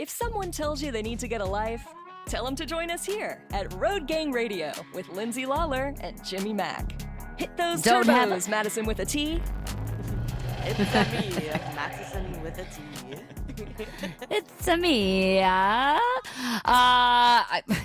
If someone tells you they need to get a life, tell them to join us here at Road Gang Radio with Lindsay, Lawler, and Jimmy Mack. Hit those turbos, Madison with a T. It's me, Madison with a T. It's me.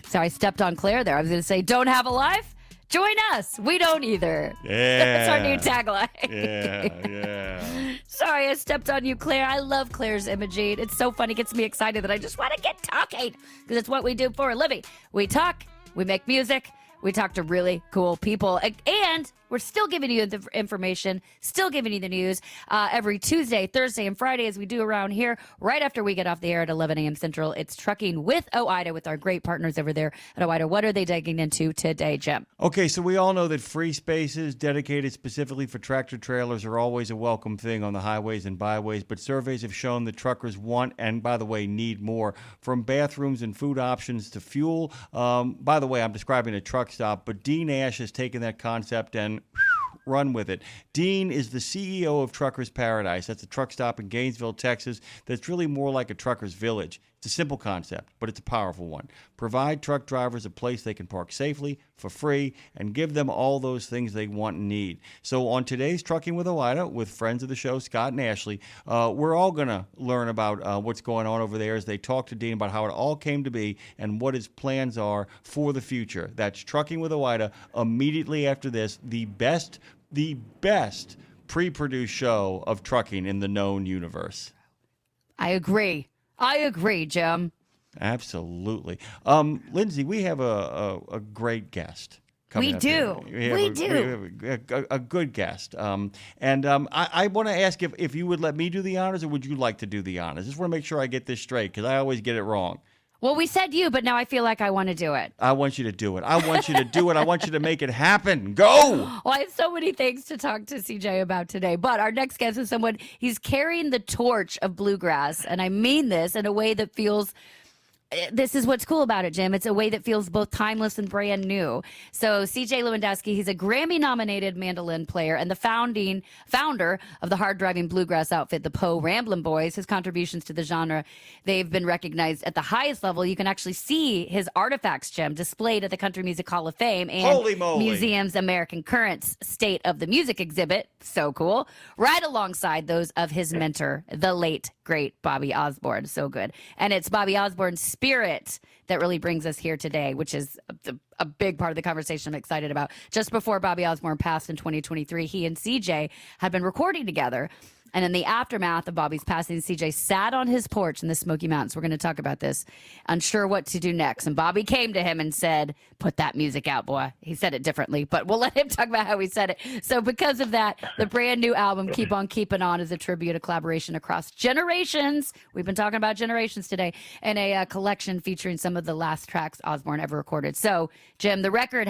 Sorry, I stepped on Claire there. I was going to say, don't have a life? Join us. We don't either. Yeah. That's our new tagline. Yeah. Sorry, I stepped on you, Claire. I love Claire's imaging. It's so funny. It gets me excited that I just want to get talking because it's what we do for a living. We talk, we make music, we talk to really cool people, and we're still giving you the information, still giving you the news every Tuesday, Thursday, and Friday as we do around here right after we get off the air at 11 a.m. Central. It's Trucking with OIDA with our great partners over there at OIDA. What are they digging into today, Jim? Okay, so we all know that free spaces dedicated specifically for tractor trailers are always a welcome thing on the highways and byways, but surveys have shown that truckers want and, by the way, need more, from bathrooms and food options to fuel. By the way, I'm describing a truck stop, but Dean Ash has taken that concept and run with it. Dean is the CEO of Truckers Paradise. That's a truck stop in Gainesville, Texas, that's really more like a trucker's village. It's a simple concept, but it's a powerful one. Provide truck drivers a place they can park safely, for free, and give them all those things they want and need. So on today's Trucking with OIDA, with friends of the show, Scott and Ashley, we're all going to learn about what's going on over there as they talk to Dean about how it all came to be and what his plans are for the future. That's Trucking with OIDA immediately after this, the best pre-produced show of trucking in the known universe. I agree, Jim. Absolutely. Lindsay, we have a great guest coming We up do. here. We do. We have a good guest. I want to ask if you would let me do the honors or would you like to do the honors? Just want to make sure I get this straight because I always get it wrong. Well, we said you, but now I feel like I want to do it. I want you to do it. I want you to do it. I want you to make it happen. Go! Well, I have so many things to talk to CJ about today, but our next guest is someone, he's carrying the torch of Bluegrass, and I mean this in a way that feels... This is what's cool about it, Jim. It's a way that feels both timeless and brand new. So CJ Lewandowski, he's a Grammy-nominated mandolin player and the founder of the hard-driving bluegrass outfit, the Poe Ramblin Boys. His contributions to the genre, they've been recognized at the highest level. You can actually see his artifacts, Jim, displayed at the Country Music Hall of Fame and Museum's American Currents State of the Music exhibit. So cool. Right alongside those of his mentor, the late, great Bobby Osborne. So good. And it's Bobby Osborne's spirit that really brings us here today, which is a big part of the conversation I'm excited about. Just before Bobby Osborne passed in 2023, he and CJ had been recording together. And in the aftermath of Bobby's passing, CJ sat on his porch in the Smoky Mountains. We're going to talk about this, unsure what to do next. And Bobby came to him and said, put that music out, boy. He said it differently, but we'll let him talk about how he said it. So because of that, the brand new album, Keep On Keepin On, is a tribute, a collaboration across generations. We've been talking about generations today, and a collection featuring some of the last tracks Osborne ever recorded. So, Jim, the record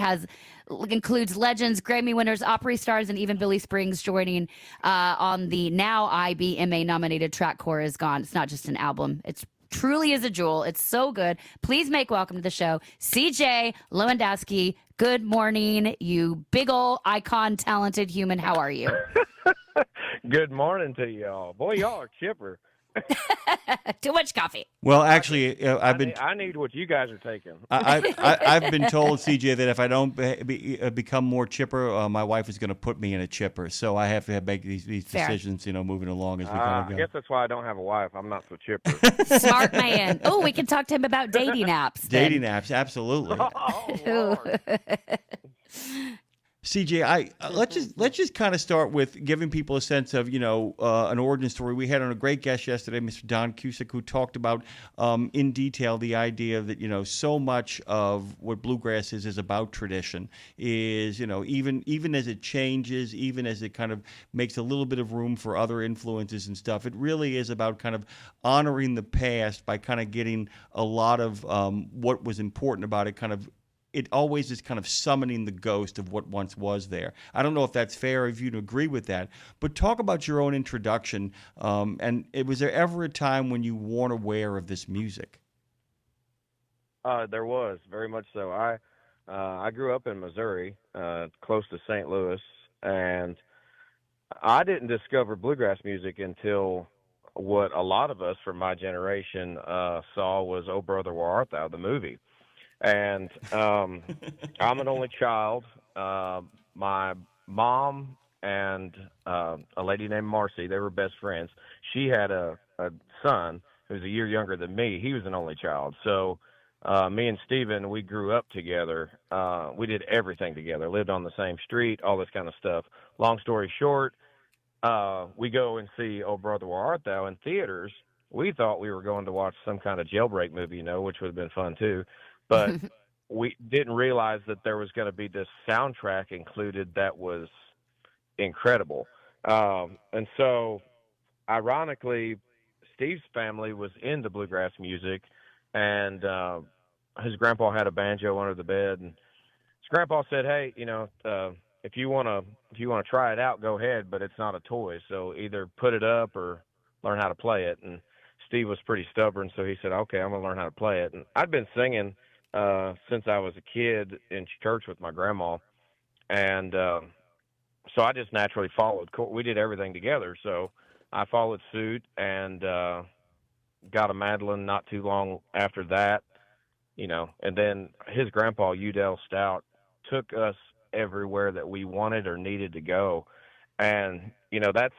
includes legends, Grammy winners, Opry stars, and even Billy Springs joining on the now IBMA-nominated track Core Is Gone. It's not just an album. It truly is a jewel. It's so good. Please make welcome to the show, CJ Lewandowski. Good morning, you big ol' icon, talented human. How are you? Good morning to y'all. Boy, y'all are chipper. Too much coffee. Well, actually, I need what you guys are taking. I've been told, CJ, that if I don't become more chipper, my wife is going to put me in a chipper. So I have to make these decisions, moving along as we kind of go. I guess that's why I don't have a wife. I'm not so chipper. Smart man. Oh, we can talk to him about dating apps. Dating apps, absolutely. Oh, Lord. CJ, let's just kind of start with giving people a sense of an origin story. We had on a great guest yesterday, Mr. Don Cusick, who talked about in detail the idea that so much of what bluegrass is about tradition. Is even as it changes, even as it kind of makes a little bit of room for other influences and stuff, it really is about kind of honoring the past by kind of getting a lot of what was important about it kind of. It always is kind of summoning the ghost of what once was there. I don't know if that's fair, if you'd agree with that, but talk about your own introduction. And was there ever a time when you weren't aware of this music? There was, very much so. I grew up in Missouri, close to St. Louis, and I didn't discover bluegrass music until what a lot of us from my generation saw was "Oh Brother, Where Art Thou," the movie. And I'm an only child. My mom and a lady named Marcy, they were best friends. She had a son who was a year younger than me. He was an only child. So me and Steven, we grew up together. We did everything together, lived on the same street, all this kind of stuff. Long story short, we go and see "Oh Brother, Where Art Thou" in theaters. We thought we were going to watch some kind of jailbreak movie, which would have been fun too. But we didn't realize that there was going to be this soundtrack included that was incredible. And so, ironically, Steve's family was into bluegrass music, and his grandpa had a banjo under the bed, and his grandpa said, "Hey, if you want to try it out, go ahead, but it's not a toy, so either put it up or learn how to play it." And Steve was pretty stubborn, so he said, "Okay, I'm gonna learn how to play it." And I'd been singing since I was a kid in church with my grandma, and so I just naturally followed. We did everything together, so I followed suit and got a mandolin not too long after that. And then his grandpa, Udell Stout, took us everywhere that we wanted or needed to go. And, that's,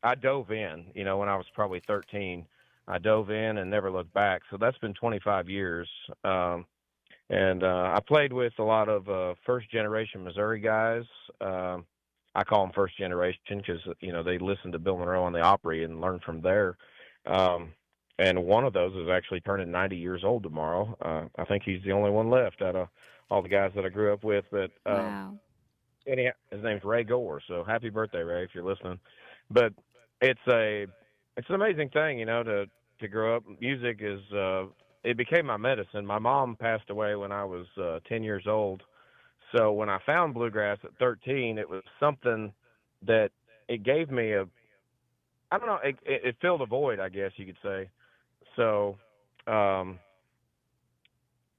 I dove in, when I was probably 13, I dove in and never looked back. So that's been 25 years. And I played with a lot of first generation Missouri guys. I call them first generation because, they listened to Bill Monroe on the Opry and learned from there. And one of those is actually turning 90 years old tomorrow. I think he's the only one left out of all the guys that I grew up with. But Wow. anyhow, his name's Ray Gore. So happy birthday, Ray, if you're listening. But it's an amazing thing, to grow up. Music is it became my medicine. My mom passed away when I was 10 years old. So when I found bluegrass at 13, it was something that it gave me I don't know, it filled a void, I guess you could say. So, I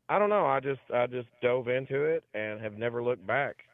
don't know. I just dove into it and have never looked back.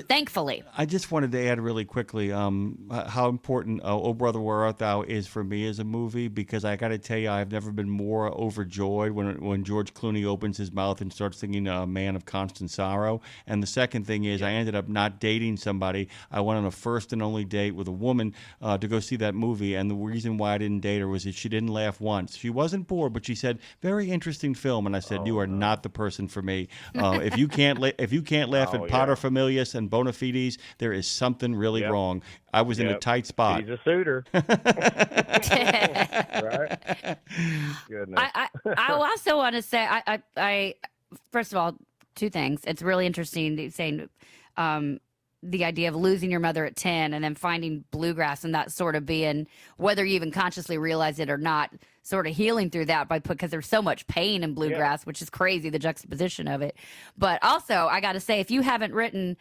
Thankfully. I just wanted to add really quickly how important "Oh Brother, Where Art Thou" is for me as a movie, because I got to tell you, I've never been more overjoyed when George Clooney opens his mouth and starts singing "Man of Constant Sorrow." And the second thing is, I ended up not dating somebody. I went on a first and only date with a woman to go see that movie, and the reason why I didn't date her was that she didn't laugh once. She wasn't bored, but she said, "Very interesting film," and I said, "You are not the person for me. If you can't laugh at Potter Familia and bona fides, there is something really wrong." I was in a tight spot. He's a suitor. Right? Goodness. I also want to say, I first of all, two things. It's really interesting saying the idea of losing your mother at 10 and then finding bluegrass and that sort of being, whether you even consciously realize it or not, sort of healing through that because there's so much pain in bluegrass, which is crazy, the juxtaposition of it. But also, I got to say, if you haven't written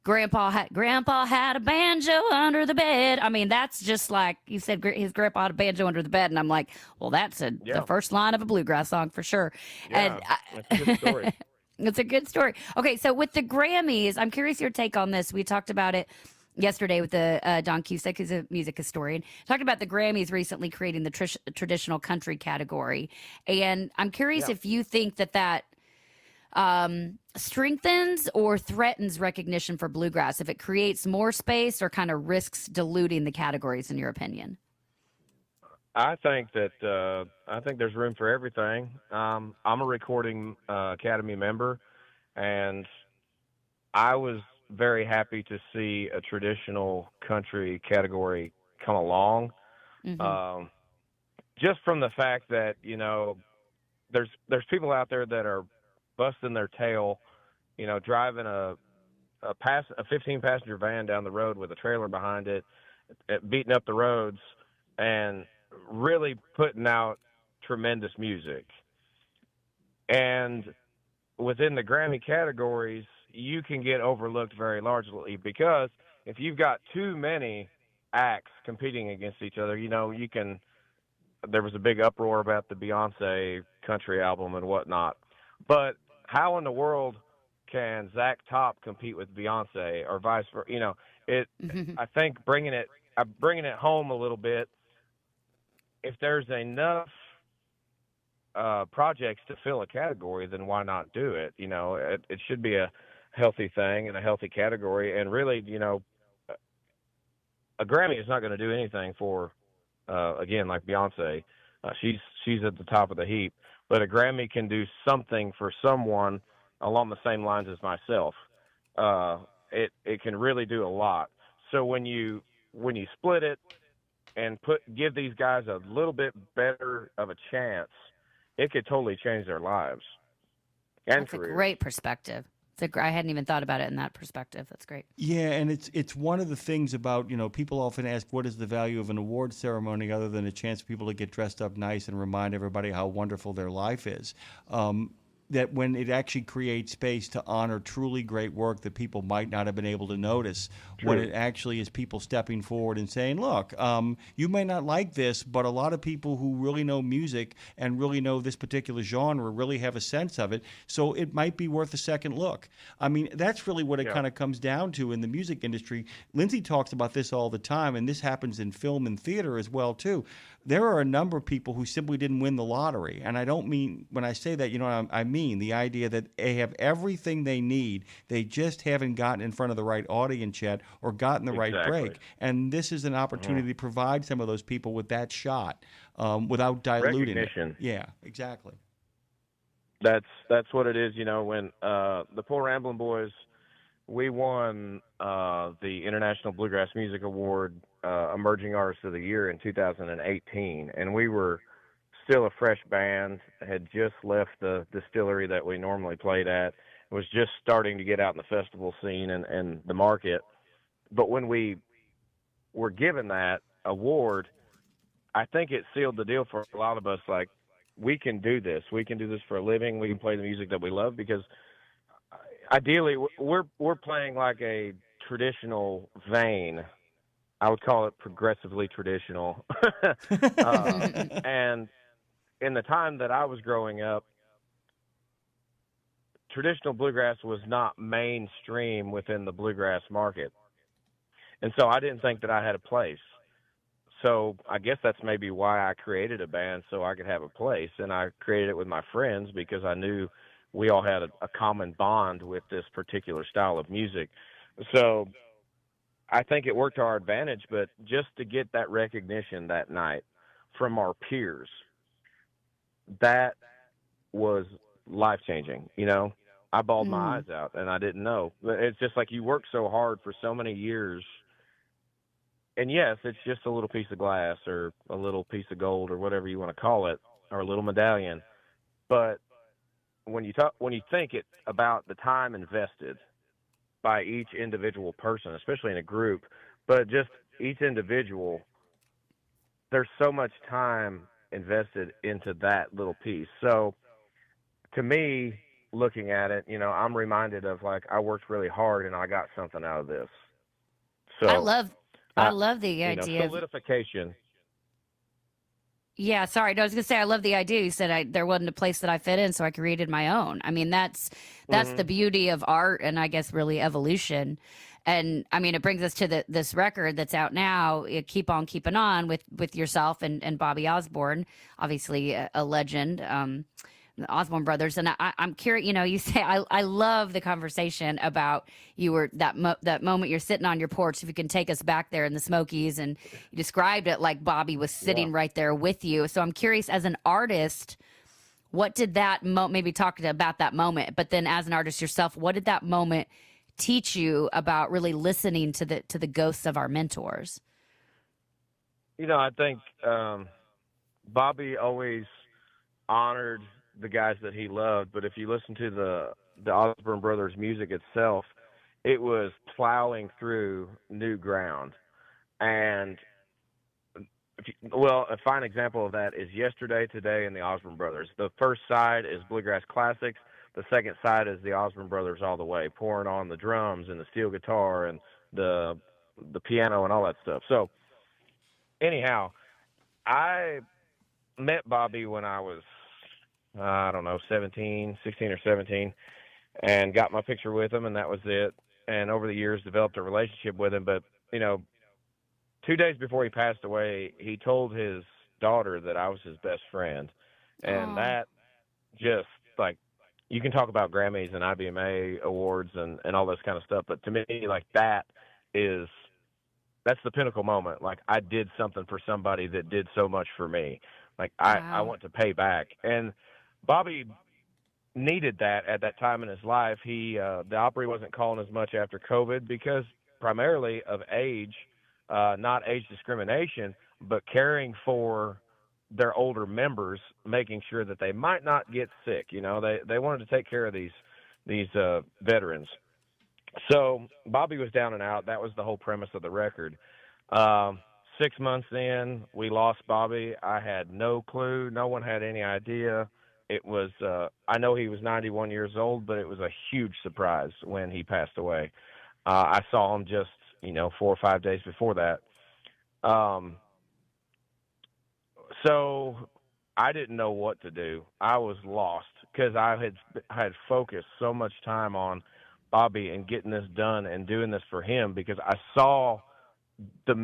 Grandpa had a banjo under the bed. I mean, that's just like you said, his grandpa had a banjo under the bed. And I'm like, well, that's the first line of a bluegrass song for sure. Yeah, and that's a good story. It's a good story. Okay, so with the Grammys, I'm curious your take on this. We talked about it yesterday with the Don Cusack, who's a music historian. Talked about the Grammys recently creating the traditional country category. And I'm curious if you think that strengthens or threatens recognition for bluegrass, if it creates more space or kind of risks diluting the categories, in your opinion. I think that there's room for everything. I'm a recording academy member, and I was very happy to see a traditional country category come along. Mm-hmm. Just from the fact that there's people out there that are busting their tail, driving a 15-passenger van down the road with a trailer behind it, beating up the roads, and really putting out tremendous music. And within the Grammy categories, you can get overlooked very largely because if you've got too many acts competing against each other, you can. There was a big uproar about the Beyonce country album and whatnot, but how in the world can Zach Top compete with Beyonce or vice versa? I think bringing it bringing it home a little bit, if there's enough projects to fill a category, then why not do it? You know, it should be a healthy thing and a healthy category. And really, you know, a Grammy is not going to do anything for, again, like Beyonce. She's at the top of the heap. But a Grammy can do something for someone along the same lines as myself. It can really do a lot. So when you split it and give these guys a little bit better of a chance, it could totally change their lives and That's careers. a great perspective. I hadn't even thought about it in that perspective. That's great. Yeah, and it's one of the things about, you know, people often ask what is the value of an award ceremony other than a chance for people to get dressed up nice and remind everybody how wonderful their life is. That when it actually creates space to honor truly great work that people might not have been able to notice, True. when it actually is people stepping forward and saying, look, you may not like this, but a lot of people who really know music and really know this particular genre really have a sense of it, so it might be worth a second look. I mean, that's really what it kind of comes down to in the music industry. Lindsay talks about this all the time, and this happens in film and theater as well, too. There are a number of people who simply didn't win the lottery. And I don't mean, when I say that, you know, I mean the idea that they have everything they need. They just haven't gotten in front of the right audience yet or gotten the right break. And this is an opportunity to provide some of those people with that shot without diluting it. Yeah, exactly. That's what it is. You know, when the poor Ramblin' Boys, we won the International Bluegrass Music Award Emerging Artist of the Year in 2018, and we were still a fresh band, had just left the distillery that we normally played at, was just starting to get out in the festival scene and the market. But when we were given that award, I think it sealed the deal for a lot of us. Like, we can do this. We can do this for a living. We can play the music that we love, because ideally we're playing like a traditional vein. I would call it progressively traditional. And in the time that I was growing up, traditional bluegrass was not mainstream within the bluegrass market. And so I didn't think that I had a place. So I guess that's maybe why I created a band, so I could have a place. And I created it with my friends because I knew we all had a common bond with this particular style of music. So I think it worked to our advantage, but just to get that recognition that night from our peers, that was life-changing. You know, I bawled my eyes out, and I didn't know. It's just like you work so hard for so many years, and yes, it's just a little piece of glass or a little piece of gold or whatever you want to call it, or a little medallion. But when you think it about the time invested by each individual person, especially in a group, but just each individual, there's so much time invested into that little piece. So to me, looking at it, you know, I'm reminded of, like, I worked really hard and I got something out of this. So I love the idea of solidification. Yeah, sorry. No, I was gonna say I love the idea. You said there wasn't a place that I fit in, so I created my own. I mean, that's the beauty of art, and I guess really evolution. And I mean, it brings us to this record that's out now, "Keep On Keepin' On" with yourself and Bobby Osborne, obviously a legend. The Osborne brothers. And I'm curious, you know, you say, I love the conversation about you were that moment you're sitting on your porch, if you can take us back there in the Smokies, and you described it like Bobby was sitting right there with you. So I'm curious, as an artist, what did that maybe talk about that moment, but then as an artist yourself, what did that moment teach you about really listening to the ghosts of our mentors? You know, I think Bobby always honored the guys that he loved, but if you listen to the Osborne Brothers music itself, it was plowing through new ground. And a fine example of that is Yesterday, Today, and the Osborne Brothers. The first side is Bluegrass Classics. The second side is the Osborne Brothers all the way, pouring on the drums and the steel guitar and the piano and all that stuff. So anyhow, I met Bobby when I was, I don't know, 16 or 17, and got my picture with him, and that was it. And over the years, developed a relationship with him. But, you know, 2 days before he passed away, he told his daughter that I was his best friend. And that just, like, you can talk about Grammys and IBMA awards and all this kind of stuff, but to me, like, that's the pinnacle moment. Like, I did something for somebody that did so much for me. Like, I want to pay back. And Bobby needed that at that time in his life. The Opry wasn't calling as much after COVID because primarily of age, not age discrimination, but caring for their older members, making sure that they might not get sick. You know, they wanted to take care of these veterans. So Bobby was down and out. That was the whole premise of the record. 6 months in, we lost Bobby. I had no clue. No one had any idea. It was, I know he was 91 years old, but it was a huge surprise when he passed away. I saw him just, 4 or 5 days before that. So I didn't know what to do. I was lost because I had focused so much time on Bobby and getting this done and doing this for him because I saw the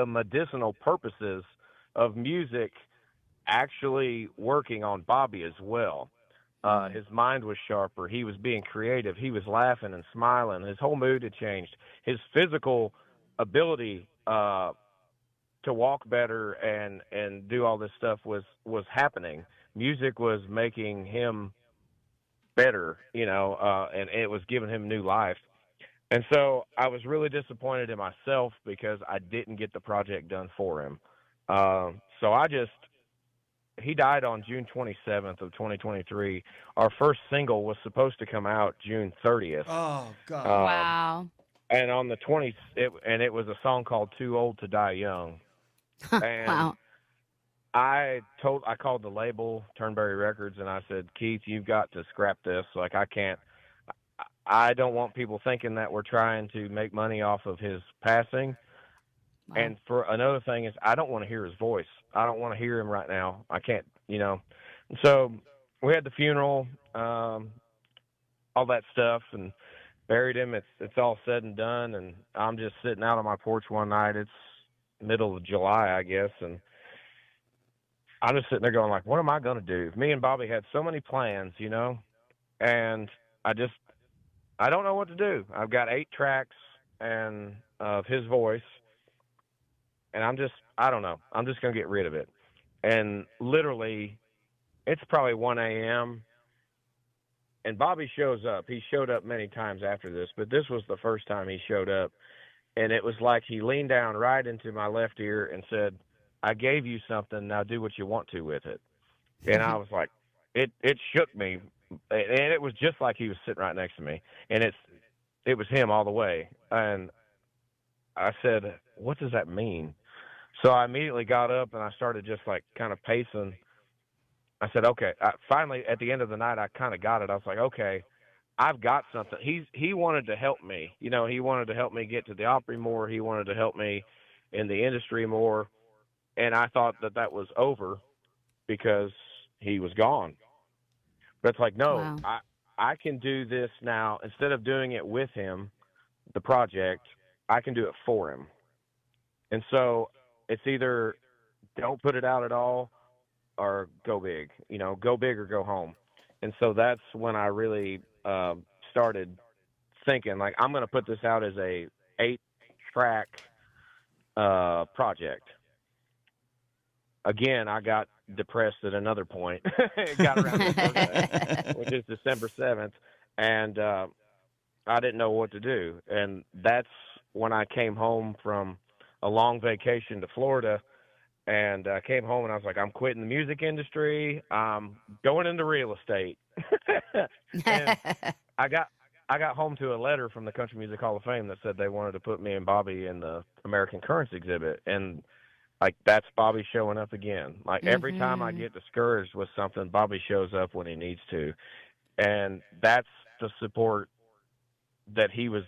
medicinal purposes of music actually working on Bobby as well. His mind was sharper. He was being creative. He was laughing and smiling. His whole mood had changed. His physical ability to walk better and do all this stuff was happening. Music was making him better, and it was giving him new life. And so I was really disappointed in myself because I didn't get the project done for him. He died on June 27th of 2023. Our first single was supposed to come out June 30th. Oh, God. Wow. And on the 20th, it was a song called Too Old to Die Young. And Wow. I called the label, Turnberry Records, and I said, Keith, you've got to scrap this. Like, I don't want people thinking that we're trying to make money off of his passing. Wow. And for another thing is, I don't want to hear his voice. I don't want to hear him right now. I can't, So we had the funeral, all that stuff, and buried him. It's all said and done, and I'm just sitting out on my porch one night. It's middle of July, I guess, and I'm just sitting there going, like, what am I going to do? Me and Bobby had so many plans, and I don't know what to do. I've got 8 tracks and of his voice, and I don't know. I'm just going to get rid of it. And literally, it's probably 1 a.m., and Bobby shows up. He showed up many times after this, but this was the first time he showed up. And it was like he leaned down right into my left ear and said, I gave you something, now do what you want to with it. And I was like, it shook me. And it was just like he was sitting right next to me. And it was him all the way. And I said, what does that mean? So I immediately got up and I started just like kind of pacing. I said, okay. Finally, at the end of the night, I kind of got it. I was like, okay, I've got something. He wanted to help me. He wanted to help me get to the Opry more. He wanted to help me in the industry more. And I thought that was over because he was gone. But it's like, no, wow. I can do this now. Instead of doing it with him, the project, I can do it for him. And so it's either don't put it out at all or go big. Go big or go home. And so that's when I really started thinking, like, I'm going to put this out as a 8-track project. Again, I got depressed at another point. It got around his birthday, which is December 7th, and I didn't know what to do. And that's when I came home from a long vacation to Florida, and I came home and I was like, I'm quitting the music industry. I'm going into real estate. And I got home to a letter from the Country Music Hall of Fame that said they wanted to put me and Bobby in the American Currents exhibit. And like, that's Bobby showing up again. Like, every time I get discouraged with something, Bobby shows up when he needs to. And that's the support that he was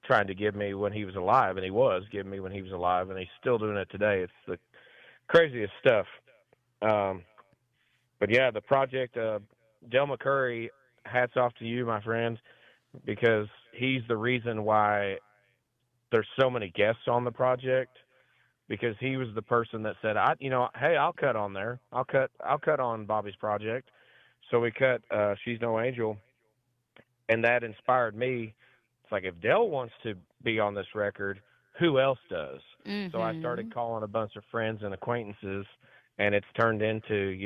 trying to give me when he was alive, and he was giving me when he was alive, and he's still doing it today. It's the craziest stuff. But yeah, the project, Del McCurry, hats off to you, my friend, because he's the reason why there's so many guests on the project because he was the person that said, hey, I'll cut on there. I'll cut on Bobby's project. So we cut She's No Angel, and that inspired me. It's like, if Dell wants to be on this record, who else does? Mm-hmm. So I started calling a bunch of friends and acquaintances, and it's turned into,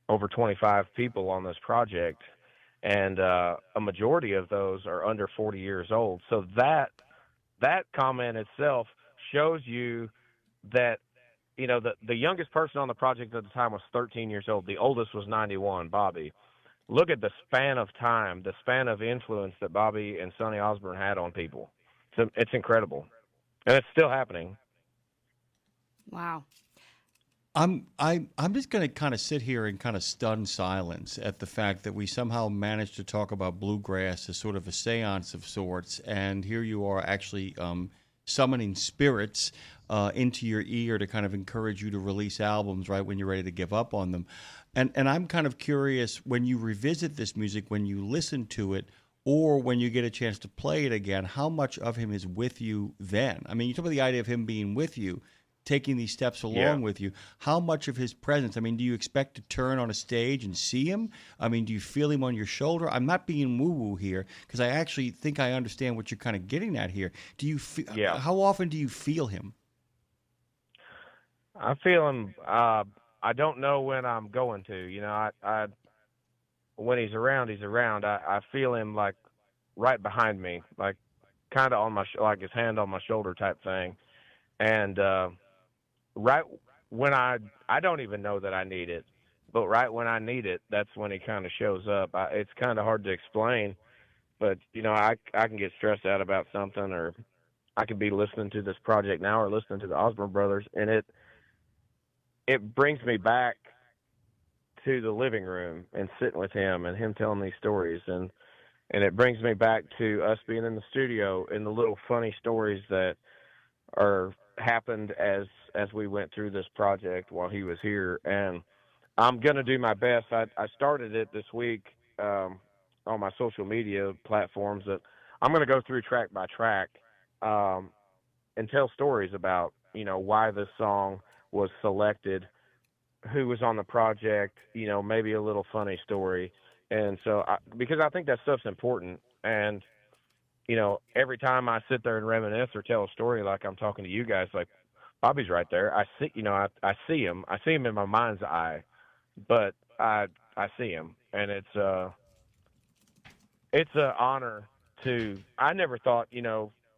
over 25 people on this project. And a majority of those are under 40 years old. So that comment itself shows you that, the youngest person on the project at the time was 13 years old. The oldest was 91, Bobby. Look at the span of time, the span of influence that Bobby and Sonny Osborne had on people. It's incredible. And it's still happening. Wow. I'm just going to kind of sit here in kind of stunned silence at the fact that we somehow managed to talk about Bluegrass as sort of a seance of sorts, and here you are actually summoning spirits into your ear to kind of encourage you to release albums right when you're ready to give up on them. And I'm kind of curious, when you revisit this music, when you listen to it, or when you get a chance to play it again, how much of him is with you then? I mean, you talk about the idea of him being with you, taking these steps along with you. How much of his presence? I mean, do you expect to turn on a stage and see him? I mean, do you feel him on your shoulder? I'm not being woo-woo here, because I actually think I understand what you're kind of getting at here. Do you feel? Yeah. How often do you feel him? I feel him. I don't know when I'm going to. I when he's around, he's around. I feel him like right behind me, like kind of on my like his hand on my shoulder type thing, and right when I don't even know that I need it, but right when I need it, that's when he kind of shows up. It's kind of hard to explain, but I can get stressed out about something, or I could be listening to this project now or listening to the Osborne Brothers, and it brings me back to the living room and sitting with him and him telling these stories, and it brings me back to us being in the studio and the little funny stories that are happened as we went through this project while he was here. And I'm going to do my best. I started it this week on my social media platforms, that I'm going to go through track by track and tell stories about, why this song was selected, who was on the project, maybe a little funny story. And so, because I think that stuff's important. And, every time I sit there and reminisce or tell a story, like I'm talking to you guys, like Bobby's right there. I see, I see him. I see him in my mind's eye, but I see him. And it's an honor to, I never thought,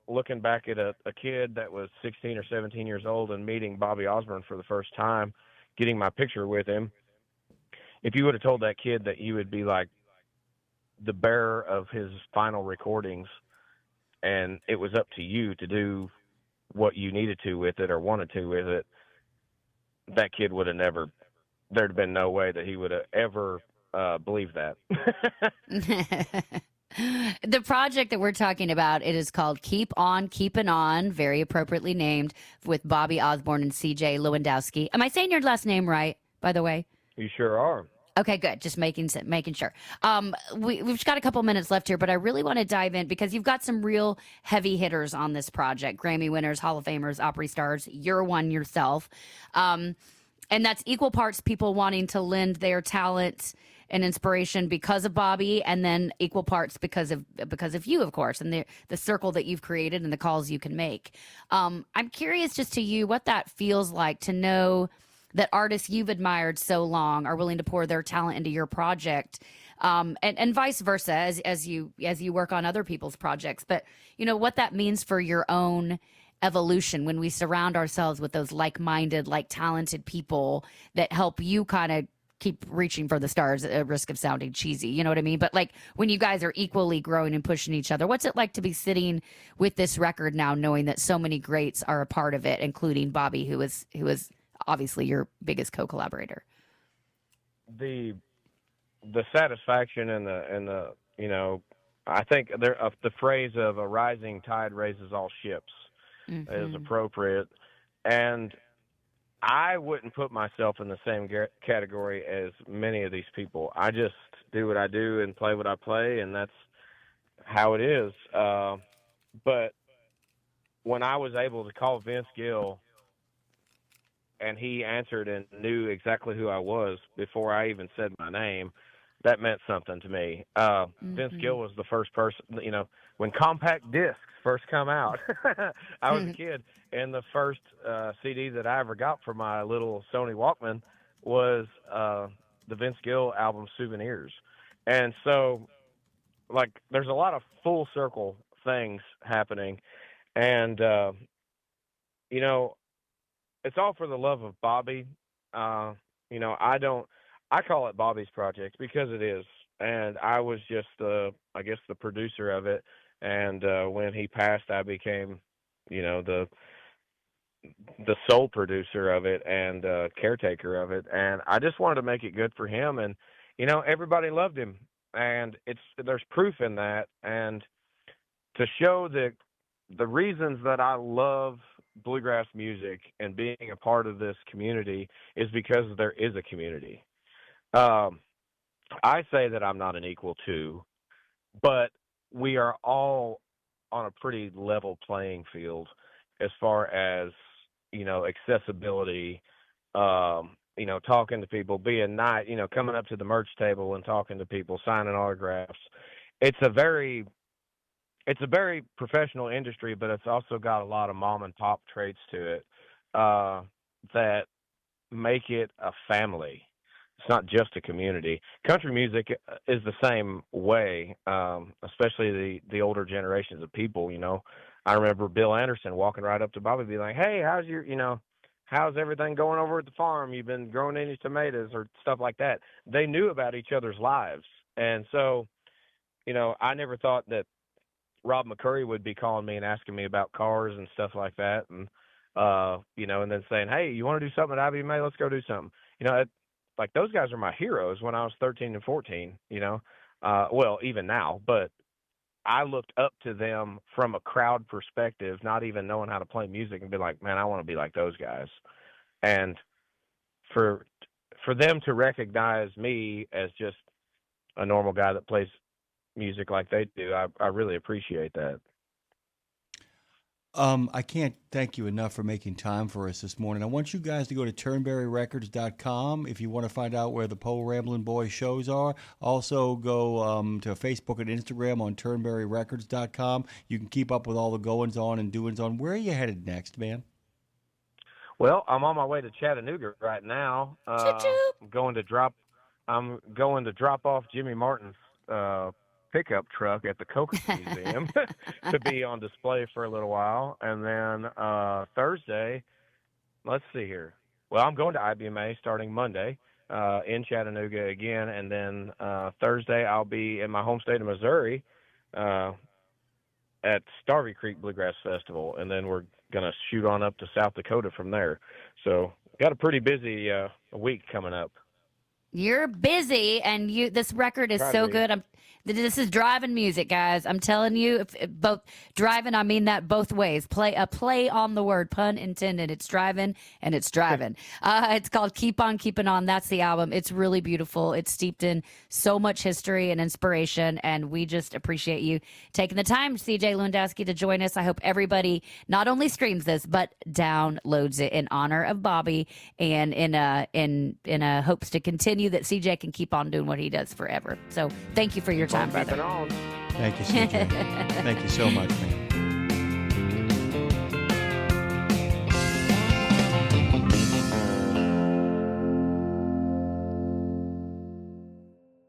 looking back at a kid that was 16 or 17 years old and meeting Bobby Osborne for the first time, getting my picture with him, if you would have told that kid that you would be like the bearer of his final recordings and it was up to you to do what you needed to with it or wanted to with it, that kid would have never, there'd been no way that he would have ever believed that. The project that we're talking about, it is called Keep On Keepin On, very appropriately named, with Bobby Osborne and CJ Lewandowski. Am I saying your last name right, by the way? You sure are. Okay, good. Just making sure. We've got a couple minutes left here, but I really want to dive in because you've got some real heavy hitters on this project. Grammy winners, Hall of Famers, Opry stars. You're one yourself. And that's equal parts people wanting to lend their talent and inspiration because of Bobby, and then equal parts because of you, of course, and the circle that you've created and the calls you can make. I'm curious just to you what that feels like to know that artists you've admired so long are willing to pour their talent into your project, and vice versa as you work on other people's projects. But what that means for your own evolution when we surround ourselves with those like-minded, talented people that help you kind of keep reaching for the stars at risk of sounding cheesy. You know what I mean? But when you guys are equally growing and pushing each other, what's it like to be sitting with this record now, knowing that so many greats are a part of it, including Bobby, who is obviously your biggest co-collaborator? The satisfaction and the I think the phrase of a rising tide raises all ships is appropriate. And I wouldn't put myself in the same category as many of these people. I just do what I do and play what I play, and that's how it is. But when I was able to call Vince Gill and he answered and knew exactly who I was before I even said my name, that meant something to me. Vince Gill was the first person, when compact discs first come out, I was a kid, and the first CD that I ever got for my little Sony Walkman was the Vince Gill album Souvenirs. And so, there's a lot of full circle things happening. And, it's all for the love of Bobby. I call it Bobby's project because it is. And I was just the producer of it. And when he passed, I became, the sole producer of it and caretaker of it. And I just wanted to make it good for him. And, everybody loved him. And there's proof in that. And to show the reasons that I love bluegrass music and being a part of this community is because there is a community. I say that I'm not an equal to, but we are all on a pretty level playing field as far as, accessibility, talking to people, being nice, coming up to the merch table and talking to people, signing autographs. It's a very professional industry, but it's also got a lot of mom and pop traits to it that make it a family. It's not just a community. Country music is the same way, especially the older generations of people. I remember Bill Anderson walking right up to Bobby, being like, "Hey, how's everything going over at the farm? You've been growing any tomatoes," or stuff like that. They knew about each other's lives, and so, I never thought that Rob McCurry would be calling me and asking me about cars and stuff like that. And, and then saying, "Hey, you want to do something at IBMA? Let's go do something." Those guys are my heroes when I was 13 and 14, well, even now, but I looked up to them from a crowd perspective, not even knowing how to play music, and be like, man, I want to be like those guys. And for them to recognize me as just a normal guy that plays music like they do, I really appreciate that. I can't thank you enough for making time for us this morning. I want you guys to go to turnberryrecords.com if you want to find out where the Poe Ramblin' Boys shows are. Also go to Facebook and Instagram on turnberryrecords.com. You can keep up with all the goings on and doings on. Where are you headed next, man? Well, I'm on my way to Chattanooga right now. I'm going to drop off Jimmy Martin's pickup truck at the Coca Museum to be on display for a little while. And then Thursday, let's see here. Well, I'm going to IBMA starting Monday in Chattanooga again. And then Thursday, I'll be in my home state of Missouri at Starvey Creek Bluegrass Festival. And then we're going to shoot on up to South Dakota from there. So got a pretty busy week coming up. You're busy, and this record is so good. This is driving music, guys. I'm telling you, both driving, I mean that both ways. Play on the word, pun intended. It's driving, and it's driving. It's called Keep On Keepin On. That's the album. It's really beautiful. It's steeped in so much history and inspiration, and we just appreciate you taking the time, CJ Lewandowski, to join us. I hope everybody not only streams this, but downloads it in honor of Bobby, and in a hopes to continue that CJ can keep on doing what he does forever. So thank you for your time, brother. Keep on. Thank you, CJ. Thank you so much, man.